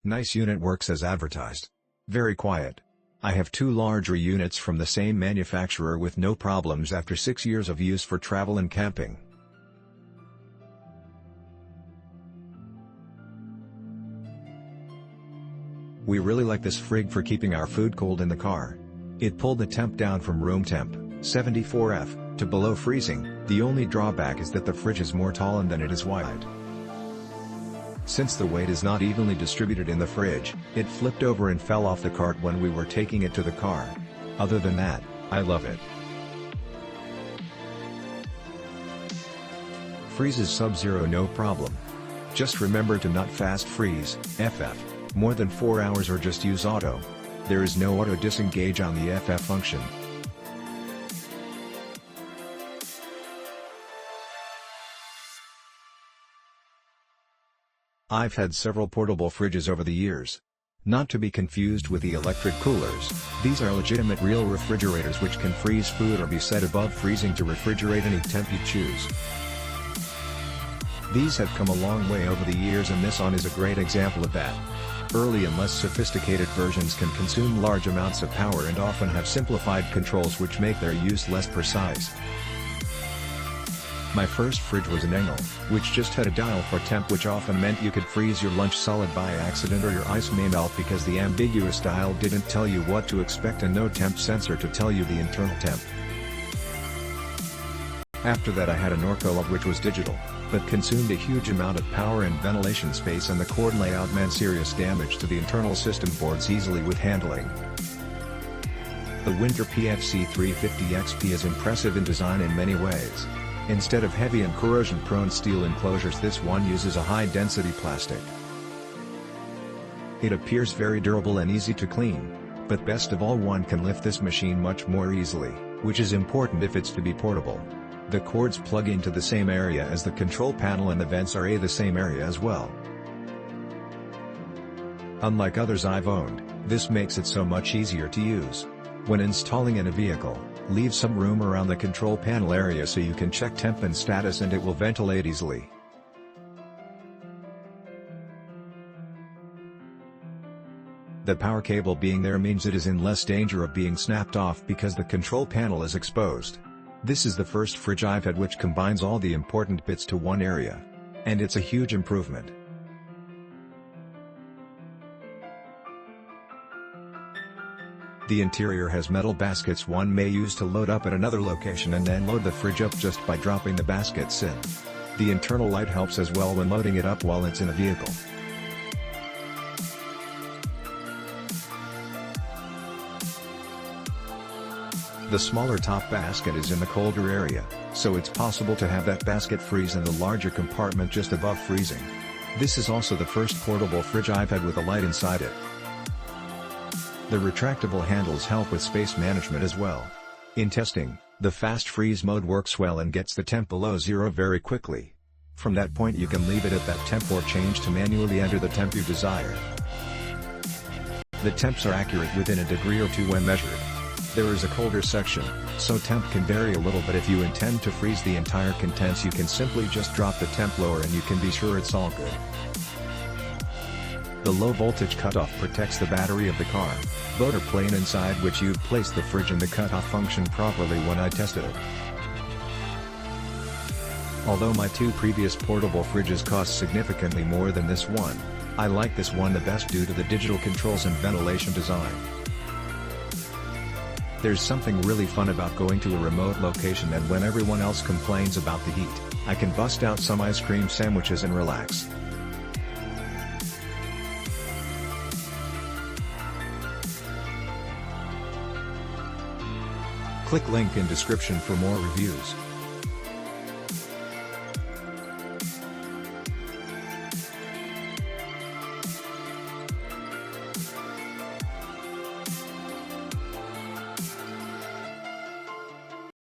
Nice unit, works as advertised. Very quiet. I have two larger units from the same manufacturer with no problems after 6 years of use for travel and camping. We really like this frig for keeping our food cold in the car. It pulled the temp down from room temp, 74°F, to below freezing. The only drawback is that the fridge is more tall than it is wide. Since the weight is not evenly distributed in the fridge, it flipped over and fell off the cart when we were taking it to the car. Other than that, I love it. Freezes sub-zero no problem. Just remember to not fast freeze, FF, more than 4 hours or just use auto. There is no auto disengage on the FF function. I've had several portable fridges over the years. Not to be confused with the electric coolers, these are legitimate real refrigerators which can freeze food or be set above freezing to refrigerate any temp you choose. These have come a long way over the years, and this one is a great example of that. Early and less sophisticated versions can consume large amounts of power and often have simplified controls which make their use less precise. My first fridge was an Engel, which just had a dial for temp, which often meant you could freeze your lunch solid by accident or your ice may melt because the ambiguous dial didn't tell you what to expect and no temp sensor to tell you the internal temp. After that I had a Norco which was digital, but consumed a huge amount of power and ventilation space, and the cord layout meant serious damage to the internal system boards easily with handling. The Whynter FMC-350XP is impressive in design in many ways. Instead of heavy and corrosion-prone steel enclosures, this one uses a high-density plastic. It appears very durable and easy to clean, but best of all, one can lift this machine much more easily, which is important if it's to be portable. The cords plug into the same area as the control panel and the vents are the same area as well. Unlike others I've owned, this makes it so much easier to use. When installing in a vehicle, leave some room around the control panel area so you can check temp and status, and it will ventilate easily. The power cable being there means it is in less danger of being snapped off because the control panel is exposed. This is the first fridge I've had which combines all the important bits to one area. And it's a huge improvement. The interior has metal baskets one may use to load up at another location and then load the fridge up just by dropping the baskets in. The internal light helps as well when loading it up while it's in a vehicle. The smaller top basket is in the colder area, so it's possible to have that basket freeze in the larger compartment just above freezing. This is also the first portable fridge I've had with a light inside it. The retractable handles help with space management as well. In testing, the fast freeze mode works well and gets the temp below zero very quickly. From that point you can leave it at that temp or change to manually enter the temp you desire. The temps are accurate within a degree or two when measured. There is a colder section, so temp can vary a little, but if you intend to freeze the entire contents you can simply just drop the temp lower and you can be sure it's all good. The low voltage cutoff protects the battery of the car, motor plane inside which you've placed the fridge, and the cutoff functioned properly when I tested it. Although my two previous portable fridges cost significantly more than this one, I like this one the best due to the digital controls and ventilation design. There's something really fun about going to a remote location, and when everyone else complains about the heat, I can bust out some ice cream sandwiches and relax. Click link in description for more reviews.